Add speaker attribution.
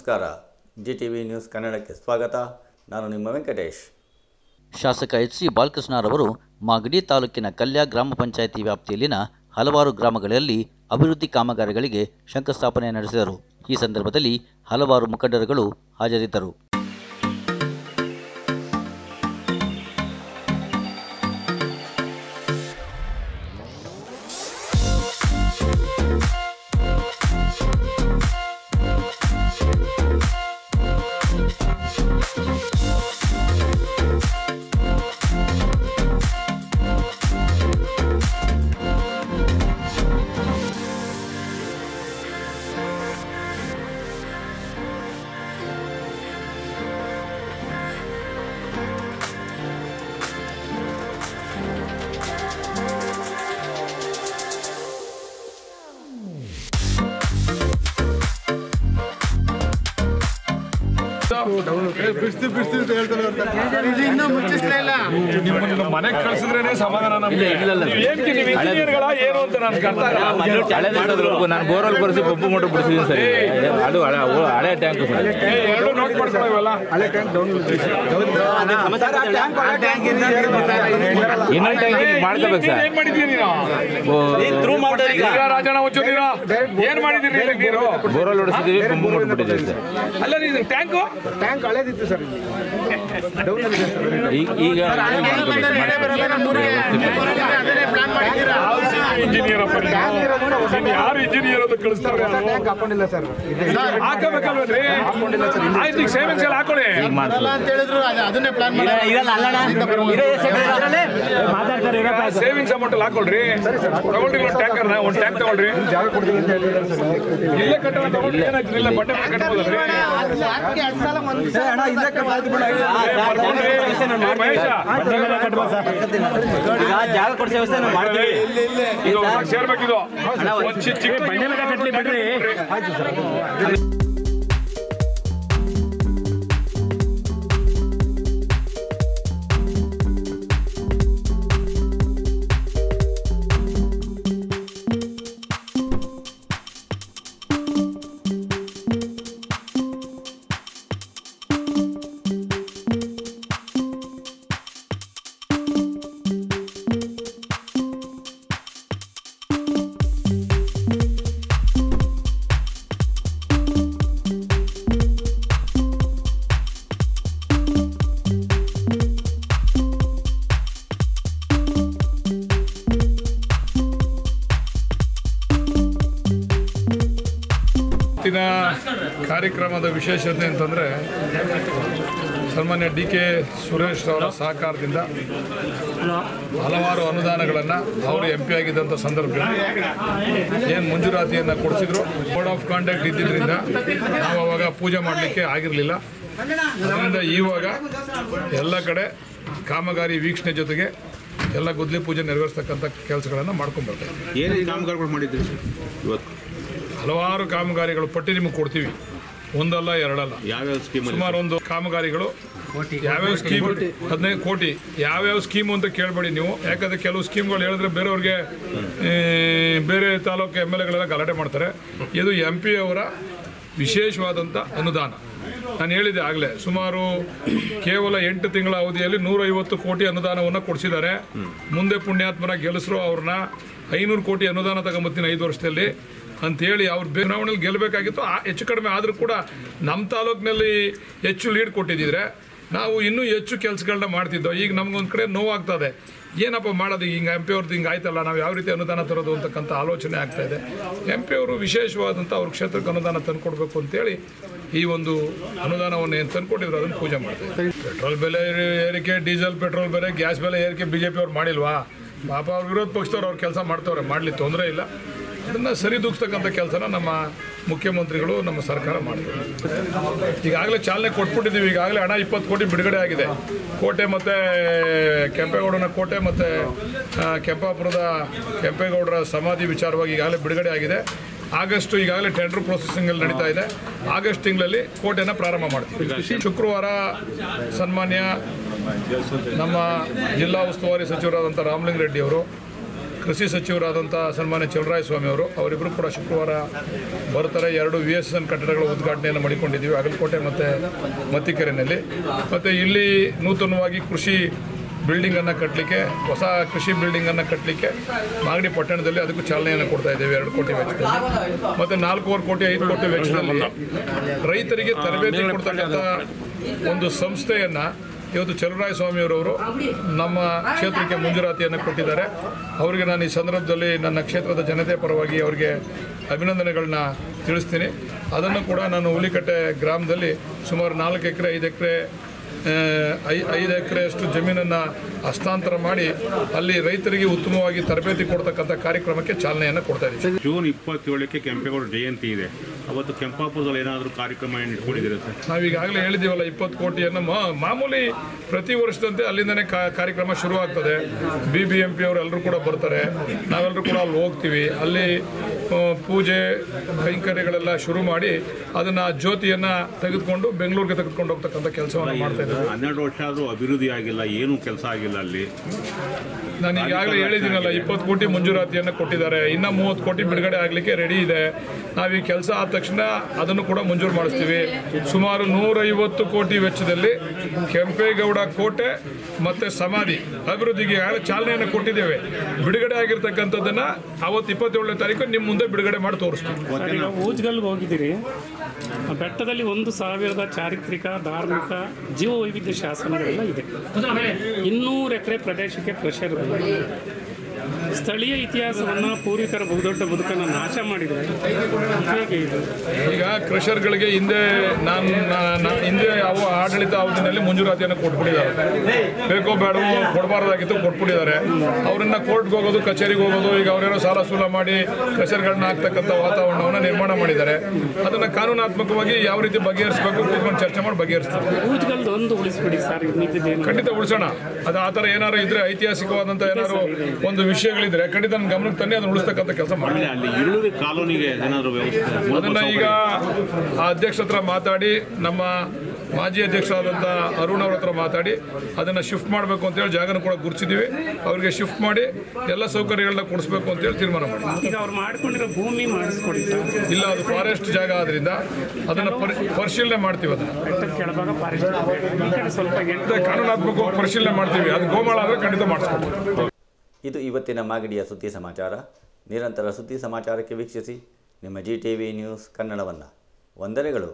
Speaker 1: ನಮಸ್ಕಾರ. GTV news ಕನ್ನಡಕ್ಕೆ ಸ್ವಾಗತ. ನಾನು ನಿಮ್ಮ ವೆಂಕಟೇಶ್.
Speaker 2: ಶಾಸಕ HC ಬಾಲಕೃಷ್ಣರವರು ಮಾಗಡಿ ತಾಲೂಕಿನ ಕಲ್ಯ ಗ್ರಾಮ ಪಂಚಾಯಿತಿ ವ್ಯಾಪ್ತಿಯಲ್ಲಿನ ಹಲವಾರು ಗ್ರಾಮಗಳಲ್ಲಿ ಅಭಿವೃದ್ಧಿ ಕಾಮಗಾರಿಗಳಿಗೆ ಶಂಕುಸ್ಥಾಪನೆ ನಡೆಸಿದರು. ಈ ಸಂದರ್ಭದಲ್ಲಿ ಹಲವಾರು ಮುಖಂಡರುಗಳು ಹಾಜರಿದ್ದರು.
Speaker 3: ಮನೆಗೆ ಕಳ್ಸಿದ್ರೇನೆ ಸಮಾಧಾನ. ಏನು ಅಂತ
Speaker 4: ನಾನು ಬೋರ್ವೆಲ್ ಕೊರೆಸಿ ಪಂಪು ಮೋಟರ್ ಬಿಡಿಸಿದ್ದೀನಿ ಸರ್. ಅದು ಹಳೆ ಟ್ಯಾಂಕ್
Speaker 3: ಎರಡು ನೋಟ್ ಮಾಡ್ಕೊಳ್ಳೋವಲ್ಲ. ಹಳೆ ಟ್ಯಾಂಕ್
Speaker 4: ಇನ್ನೊಂದು ಟ್ಯಾಂಕ್ ಮಾಡ್ಕೋಬೇಕು ಸರ್.
Speaker 3: ಏನ್ ಮಾಡಿದ್ದೀರಿ ರಾಜಣ್ಣ ಹೊಚ್ಚೋದಿರಾ? ಏನ್ ಮಾಡಿದಿರಿ? ನೀರು
Speaker 4: ಬೋರ್ವೆಲ್ ಹೊಡಿಸಿದೀವಿ, ಪಂಪು ಮೋಟರ್ ಬಿಟ್ಟಿದ್ದೀವಿ ಸರ್.
Speaker 3: ಅಲ್ಲ ಇದು ಟ್ಯಾಂಕ್ ಹಳೇದಿತ್ತು ಸರ್.
Speaker 4: ಈಗ
Speaker 3: ಇಂಜಿನಿಯರ್ ಯಾರು ಇಂಜಿನಿಯರ್ ಅಂತ ಕಳಿಸ್ತಾರೆ? ಹಾಕಬೇಕಲ್ವೇ? ಆಯ್ತು, ಈಗ ಸೇವಿಂಗ್ಸ್ ಎಲ್ಲ ಹಾಕೊಳ್ಳಿ
Speaker 4: ಅಂತ ಹೇಳಿದ್ರು.
Speaker 3: ಅದನ್ನೇ ಪ್ಲಾನ್ ಸೇವಿಂಗ್ಸ್ ಅಮೌಂಟ್ ಅಲ್ಲಿ ಹಾಕೊಳ್ರಿ. ತಗೊಳ್ರಿ ಒಂದು ಟ್ಯಾಂಕರ್ನ, ಒಂದು ಟ್ಯಾಂಕ್ ತಗೊಳ್ರಿ. ಇಲ್ಲೇ ಕಟ್ಟೋಣ ತಗೊಳ್ರಿ. ಏನಾಯ್ತು? ಇಲ್ಲ ಬಟ್ಟೆ ಕಟ್ಬೋದಲ್ರಿ?
Speaker 2: ಜಾಗ ಕೊಡಿಸಿ ವ್ಯವಸ್ಥೆ ಮಾಡ್ತೀವಿ.
Speaker 3: ಸೇರ್ಬೇಕಿದು ಚಿಕ್ಕ
Speaker 2: ಕಟ್ಲಿ ಬಿಡ್ರಿ.
Speaker 3: ಕಾರ್ಯಕ್ರಮದ ವಿಶೇಷತೆ ಅಂತಂದರೆ ಸನ್ಮಾನ್ಯ DK ಸುರೇಶ್ ಅವರ ಸಹಕಾರದಿಂದ ಹಲವಾರು ಅನುದಾನಗಳನ್ನು ಅವರು MP ಆಗಿದ್ದಂಥ ಸಂದರ್ಭದಲ್ಲಿ ಏನು ಮಂಜೂರಾತಿಯನ್ನು ಕೊಡಿಸಿದ್ರು. ಕೋಡ್ ಆಫ್ ಕಾಂಡಕ್ಟ್ ಇದ್ದಿದ್ದರಿಂದ ನಾವು ಅವಾಗ ಪೂಜೆ ಮಾಡಲಿಕ್ಕೆ ಆಗಿರಲಿಲ್ಲ. ಅದರಿಂದ ಇವಾಗ ಎಲ್ಲ ಕಡೆ ಕಾಮಗಾರಿ ವೀಕ್ಷಣೆ ಜೊತೆಗೆ ಎಲ್ಲ ಗುದ್ಲಿ ಪೂಜೆ ನೆರವೇರಿಸ್ತಕ್ಕಂಥ ಕೆಲಸಗಳನ್ನು ಮಾಡ್ಕೊಂಡು ಬರ್ತಾ ಇದ್ದೀವಿ.
Speaker 4: ಏನು ಕಾಮಗಾರಿಗಳು ಮಾಡಿದ್ರಿ ಇವತ್ತು?
Speaker 3: ಹಲವಾರು ಕಾಮಗಾರಿಗಳು ಪಟ್ಟಿ ನಿಮಗೆ ಕೊಡ್ತೀವಿ, ಒಂದಲ್ಲ ಎರಡಲ್ಲ.
Speaker 4: ಯಾವ್ಯಾವ ಸ್ಕೀಮ್?
Speaker 3: ಸುಮಾರು ಒಂದು ಕಾಮಗಾರಿಗಳು. ಯಾವ್ಯಾವ ಸ್ಕೀಮ್? 15 ಕೋಟಿ. ಯಾವ್ಯಾವ ಸ್ಕೀಮು ಅಂತ ಕೇಳಬೇಡಿ ನೀವು, ಯಾಕಂದರೆ ಕೆಲವು ಸ್ಕೀಮ್ಗಳು ಹೇಳಿದ್ರೆ ಬೇರೆಯವ್ರಿಗೆ ಬೇರೆ ತಾಲೂಕು MLAಗಳೆಲ್ಲ ಗಲಾಟೆ ಮಾಡ್ತಾರೆ. ಇದು MP ಅವರ ವಿಶೇಷವಾದಂಥ ಅನುದಾನ. ನಾನು ಹೇಳಿದೆ ಆಗಲೇ, ಸುಮಾರು ಕೇವಲ 8 ತಿಂಗಳ ಅವಧಿಯಲ್ಲಿ 150 ಕೋಟಿ ಅನುದಾನವನ್ನು ಕೊಡಿಸಿದ್ದಾರೆ. ಮುಂದೆ ಪುಣ್ಯಾತ್ಮನ ಗೆಲ್ಲಿಸರು ಅವ್ರನ್ನ 500 ಕೋಟಿ ಅನುದಾನ ತಗೊಂಬತ್ತೀನಿ 5 ವರ್ಷದಲ್ಲಿ ಅಂಥೇಳಿ ಅವ್ರು ಚುನಾವಣೆಯಲ್ಲಿ ಗೆಲ್ಲಬೇಕಾಗಿತ್ತು. ಹೆಚ್ಚು ಕಡಿಮೆ ಆದರೂ ಕೂಡ ನಮ್ಮ ತಾಲೂಕಿನಲ್ಲಿ ಹೆಚ್ಚು ಲೀಡ್ ಕೊಟ್ಟಿದ್ದಿದ್ರೆ ನಾವು ಇನ್ನೂ ಹೆಚ್ಚು ಕೆಲಸಗಳನ್ನ ಮಾಡ್ತಿದ್ದೋ. ಈಗ ನಮಗೊಂದು ಕಡೆ ನೋವಾಗ್ತದೆ, ಏನಪ್ಪ ಮಾಡೋದು, ಹಿಂಗೆ MP ಅವ್ರದ್ದು ಹಿಂಗೆ ಆಯ್ತಲ್ಲ, ನಾವು ಯಾವ ರೀತಿ ಅನುದಾನ ತರೋದು ಅಂತಕ್ಕಂಥ ಆಲೋಚನೆ ಆಗ್ತಾಯಿದೆ. MP ಅವರು ವಿಶೇಷವಾದಂಥ ಅವ್ರ ಕ್ಷೇತ್ರಕ್ಕೆ ಅನುದಾನ ತಂದುಕೊಡ್ಬೇಕು ಅಂತೇಳಿ ಈ ಒಂದು ಅನುದಾನವನ್ನು ಏನು ತಂದುಕೊಟ್ಟಿದ್ರು ಅದನ್ನು ಪೂಜೆ ಮಾಡ್ತಾರೆ. ಪೆಟ್ರೋಲ್ ಬೆಲೆ ಏರಿಕೆ, ಡೀಸೆಲ್ ಪೆಟ್ರೋಲ್ ಬೆಲೆ, ಗ್ಯಾಸ್ ಬೆಲೆ ಏರಿಕೆ BJP ಅವ್ರು ಮಾಡಿಲ್ವಾ? ಪಾಪ ಅವ್ರ ವಿರೋಧ ಪಕ್ಷದವ್ರು ಅವ್ರ ಕೆಲಸ ಮಾಡ್ತವ್ರೆ, ಮಾಡಲಿ ತೊಂದರೆ ಇಲ್ಲ. ಅದನ್ನು ಸರಿದೂಗಿಸ್ತಕ್ಕಂಥ ಕೆಲಸನ ನಮ್ಮ ಮುಖ್ಯಮಂತ್ರಿಗಳು, ನಮ್ಮ ಸರ್ಕಾರ ಮಾಡ್ತಾರೆ. ಈಗಾಗಲೇ ಚಾಲನೆ ಕೊಟ್ಬಿಟ್ಟಿದ್ದೀವಿ. ಈಗಾಗಲೇ ಹಣ 20 ಕೋಟಿ ಬಿಡುಗಡೆ ಆಗಿದೆ. ಕೋಟೆ ಮತ್ತು ಕೆಂಪೇಗೌಡನ ಕೋಟೆ ಮತ್ತು ಕೆಂಪಾಪುರದ ಕೆಂಪೇಗೌಡರ ಸಮಾಧಿ ವಿಚಾರವಾಗಿ ಈಗಾಗಲೇ ಬಿಡುಗಡೆ ಆಗಿದೆ. ಆಗಸ್ಟ್ ಈಗಾಗಲೇ ಟೆಂಡರ್ ಪ್ರೊಸೆಸಿಂಗಲ್ಲಿ ನಡೀತಾ ಇದೆ. ಆಗಸ್ಟ್ ತಿಂಗಳಲ್ಲಿ ಕೋಟೆನ ಪ್ರಾರಂಭ ಮಾಡ್ತೀವಿ. ಶುಕ್ರವಾರ ಸನ್ಮಾನ್ಯ ನಮ್ಮ ಜಿಲ್ಲಾ ಉಸ್ತುವಾರಿ ಸಚಿವರಾದಂಥ ರಾಮಲಿಂಗ ರೆಡ್ಡಿ ಅವರು ಕೃಷಿ ಸಚಿವರಾದಂಥ ಸನ್ಮಾನ್ಯ ಚಲರಾಯಸ್ವಾಮಿ ಅವರು ಅವರಿಬ್ಬರು ಕೂಡ ಶುಕ್ರವಾರ ಬರ್ತಾರೆ. 2 VSN ಕಟ್ಟಡಗಳ ಉದ್ಘಾಟನೆಯನ್ನು ಮಾಡಿಕೊಂಡಿದ್ದೀವಿ ಅಗಲಕೋಟೆ ಮತ್ತು ಮತ್ತಿಕೆರೆಯಲ್ಲಿ. ಮತ್ತು ಇಲ್ಲಿ ನೂತನವಾಗಿ ಕೃಷಿ ಬಿಲ್ಡಿಂಗನ್ನು ಕಟ್ಟಲಿಕ್ಕೆ, ಹೊಸ ಕೃಷಿ ಬಿಲ್ಡಿಂಗನ್ನು ಕಟ್ಟಲಿಕ್ಕೆ ಮಾಗಡಿ ಪಟ್ಟಣದಲ್ಲಿ ಅದಕ್ಕೂ ಚಾಲನೆಯನ್ನು ಕೊಡ್ತಾ ಇದ್ದೇವೆ 2 ಕೋಟಿ ವೆಚ್ಚದಲ್ಲಿ. ಮತ್ತು 4.25 ಕೋಟಿ 5 ಕೋಟಿ ವೆಚ್ಚದಲ್ಲಿ ರೈತರಿಗೆ ತರಬೇತಿ ಕೊಡ್ತಕ್ಕಂಥ ಒಂದು ಸಂಸ್ಥೆಯನ್ನು ಇವತ್ತು ಚಲರಾಯಸ್ವಾಮಿಯವರವರು ನಮ್ಮ ಕ್ಷೇತ್ರಕ್ಕೆ ಮಂಜೂರಾತಿಯನ್ನು ಕೊಟ್ಟಿದ್ದಾರೆ. ಅವರಿಗೆ ನಾನು ಈ ಸಂದರ್ಭದಲ್ಲಿ ನನ್ನ ಕ್ಷೇತ್ರದ ಜನತೆ ಪರವಾಗಿ ಅವರಿಗೆ ಅಭಿನಂದನೆಗಳನ್ನ ತಿಳಿಸ್ತೀನಿ. ಅದನ್ನು ಕೂಡ ನಾನು ಹುಲಿಕಟ್ಟೆ ಗ್ರಾಮದಲ್ಲಿ ಸುಮಾರು 4 ಎಕರೆ 5 ಎಕರೆ 5 ಎಕರೆಯಷ್ಟು ಜಮೀನನ್ನು ಹಸ್ತಾಂತರ ಮಾಡಿ ಅಲ್ಲಿ ರೈತರಿಗೆ ಉತ್ತಮವಾಗಿ ತರಬೇತಿ ಕೊಡ್ತಕ್ಕಂಥ ಕಾರ್ಯಕ್ರಮಕ್ಕೆ ಚಾಲನೆಯನ್ನು ಕೊಡ್ತಾ ಇದ್ದೀವಿ.
Speaker 5: ಜೂನ್ 27ಕ್ಕೆ ಕೆಂಪೇಗೌಡ ಜಯಂತಿ ಇದೆ. ಅವತ್ತು ಕೆಂಪಾಪುರದಲ್ಲಿ ಏನಾದರೂ ಕಾರ್ಯಕ್ರಮ ಇಟ್ಕೊಂಡಿದ್ದೀರಾ ಸರ್?
Speaker 3: ನಾವೀಗಾಗಲೇ ಹೇಳಿದ್ದೀವಲ್ಲ 20 ಕೋಟಿಯನ್ನು ಮಾಮೂಲಿ ಪ್ರತಿ ವರ್ಷದಂತೆ ಅಲ್ಲಿಂದನೇ ಕಾರ್ಯಕ್ರಮ ಶುರುವಾಗ್ತದೆ. BBMP ಅವರೆಲ್ಲರೂ ಕೂಡ ಬರ್ತಾರೆ, ನಾವೆಲ್ಲರೂ ಕೂಡ ಅಲ್ಲಿ ಹೋಗ್ತೀವಿ. ಅಲ್ಲಿ ಪೂಜೆ ಕೈಂಕರ್ಯಗಳೆಲ್ಲ ಶುರು ಮಾಡಿ ಅದನ್ನು ಜ್ಯೋತಿಯನ್ನು ತೆಗೆದುಕೊಂಡು ಬೆಂಗಳೂರಿಗೆ ತೆಗೆದುಕೊಂಡು ಹೋಗ್ತಕ್ಕಂಥ ಕೆಲಸವನ್ನು ಮಾಡ್ತಾ ಇದ್ದೀವಿ.
Speaker 5: 12 ವರ್ಷ ಆದರೂ ಅಭಿವೃದ್ಧಿ ಆಗಿಲ್ಲ, ಏನೂ ಕೆಲಸ ಆಗಿಲ್ಲ ಅಲ್ಲಿ.
Speaker 3: ನಾನು ಈಗಾಗಲೇ ಹೇಳಿದ್ದೀನಲ್ಲ 20 ಕೋಟಿ ಮಂಜೂರಾತಿಯನ್ನು ಕೊಟ್ಟಿದ್ದಾರೆ. ಇನ್ನು 30 ಕೋಟಿ ಬಿಡುಗಡೆ ಆಗಲಿಕ್ಕೆ ರೆಡಿ ಇದೆ. ನಾವು ಈ ಕೆಲಸ ಆದ ತಕ್ಷಣ ಅದನ್ನು ಕೂಡ ಮಂಜೂರು ಮಾಡಿಸ್ತೀವಿ. ಸುಮಾರು 150 ಕೋಟಿ ವೆಚ್ಚದಲ್ಲಿ ಕೆಂಪೇಗೌಡ ಕೋಟೆ ಮತ್ತು ಸಮಾಧಿ ಅಭಿವೃದ್ಧಿಗೆ ಚಾಲನೆಯನ್ನು ಕೊಟ್ಟಿದ್ದೇವೆ. ಬಿಡುಗಡೆ ಆಗಿರ್ತಕ್ಕಂಥದ್ದನ್ನು ಅವತ್ತು 27ನೇ ತಾರೀಕು ನಿಮ್ಮ ಮುಂದೆ ಬಿಡುಗಡೆ ಮಾಡಿ ತೋರಿಸ್ತೀವಿ.
Speaker 6: ಊಜ್ಗಲ್ಗೆ ಹೋಗಿದ್ದೀರಿ, ಬೆಟ್ಟದಲ್ಲಿ 1,000 ಚಾರಿತ್ರಿಕ ಧಾರ್ಮಿಕ ಜೀವ ವೈವಿಧ್ಯ ಶಾಸನಗಳೆಲ್ಲ ಇದೆ. 200 ಎಕರೆ ಪ್ರದೇಶಕ್ಕೆ ಕ್ರಷರ್ ಇದೆ. ಸ್ಥಳೀಯ ಇತಿಹಾಸವನ್ನು ಪೂರ್ವಿಕರ ಬಹುದೊಡ್ಡ ಬದುಕನ್ನು ನಾಶ ಮಾಡಿದರೆ ಹೇಗೆ ಇದು?
Speaker 3: ಈಗ ಕ್ರಷರ್ಗಳಿಗೆ ಹಿಂದೆ ಹಿಂದೆ ಯಾವ ಆಡಳಿತ ಅವಧಿನಲ್ಲಿ ಮಂಜೂರಾತಿಯನ್ನು ಕೊಟ್ಬಿಟ್ಟಿದ್ದಾರೆ. ಬೇಕೋ ಬೇಡವೋ ಕೊಡಬಾರ್ದಾಗಿತ್ತು, ಕೊಟ್ಬಿಟ್ಟಿದ್ದಾರೆ. ಅವರನ್ನ ಕೋರ್ಟ್ಗೆ ಹೋಗೋದು, ಕಚೇರಿಗೆ ಹೋಗೋದು, ಈಗ ಅವರೇನೋ ಸಾಲ ಸೂಲ ಮಾಡಿ ಕ್ರಷರ್ಗಳನ್ನ ಹಾಕ್ತಕ್ಕಂಥ ವಾತಾವರಣವನ್ನು ನಿರ್ಮಾಣ ಮಾಡಿದ್ದಾರೆ. ಅದನ್ನು ಕಾನೂನಾತ್ಮಕವಾಗಿ ಯಾವ ರೀತಿ ಬಗೆಹರಿಸಬೇಕು ಕೂತ್ಕೊಂಡು ಚರ್ಚೆ ಮಾಡಿ ಬಗೆಹರಿಸ್ತಾರೆ.
Speaker 6: ಊಜ್ಗಲ್ದು ಒಂದು ಉಳಿಸ್ಬಿಡಿ ಸರ್,
Speaker 3: ಖಂಡಿತ ಉಳಿಸೋಣ. ಅದು ಆ ಥರ ಏನಾದ್ರು ಇದ್ರೆ ಐತಿಹಾಸಿಕವಾದಂಥ ಏನಾದ್ರು ಒಂದು ವಿಷಯಗಳಿದ್ರೆ ಖಂಡಿತ ನನ್ನ ಗಮನಕ್ಕೆ ತಂದು ಅದನ್ನು ಉಳಿಸ್ತಕ್ಕಂಥ ಕೆಲಸ ಮಾಡಿ.
Speaker 5: ಅಲ್ಲಿ ಇಳುವರಿ ಕಾಲೋನಿಗೆ ಏನಾದರೂ ವ್ಯವಸ್ಥೆ
Speaker 3: ಅದನ್ನು ಈಗ ಆ ಅಧ್ಯಕ್ಷ ಹತ್ರ ಮಾತಾಡಿ, ನಮ್ಮ ಮಾಜಿ ಅಧ್ಯಕ್ಷರಾದಂಥ ಅರುಣ್ ಅವ್ರ ಹತ್ರ ಮಾತಾಡಿ ಅದನ್ನು ಶಿಫ್ಟ್ ಮಾಡಬೇಕು ಅಂತೇಳಿ ಜಾಗನ ಕೂಡ ಗುರುತಿಸಿದ್ದೀವಿ. ಅವರಿಗೆ ಶಿಫ್ಟ್ ಮಾಡಿ ಎಲ್ಲ ಸೌಕರ್ಯಗಳನ್ನ ಕೊಡಿಸ್ಬೇಕು ಅಂತೇಳಿ ತೀರ್ಮಾನ ಮಾಡಿ.
Speaker 6: ಈಗ ಅವ್ರು ಮಾಡ್ಕೊಂಡಿರೋ ಭೂಮಿ ಮಾಡಿಸ್ಕೊಡಿ ಸರ್.
Speaker 3: ಇಲ್ಲ, ಅದು ಫಾರೆಸ್ಟ್ ಜಾಗ ಆದ್ರಿಂದ ಅದನ್ನು ಪರಿಶೀಲನೆ ಮಾಡ್ತೀವಿ. ಅದನ್ನು
Speaker 6: ಕೆಳಭಾಗ ಫಾರೆಸ್ಟ್ ಸ್ವಲ್ಪ
Speaker 3: ಕಾನೂನಾತ್ಮಕವಾಗಿ ಪರಿಶೀಲನೆ ಮಾಡ್ತೀವಿ. ಅದು ಗೋಮಾಳ ಆದರೆ ಖಂಡಿತ ಮಾಡಿಸ್ಕೊಡ್ತೀವಿ.
Speaker 1: ಇದು ಇವತ್ತಿನ ಮಾಗಡಿಯ ಸುದ್ದಿ ಸಮಾಚಾರ. ನಿರಂತರ ಸುದ್ದಿ ಸಮಾಚಾರಕ್ಕೆ ವೀಕ್ಷಿಸಿ ನಿಮ್ಮ GTV ನ್ಯೂಸ್ ಕನ್ನಡವನ್ನು. ವಂದನೆಗಳು.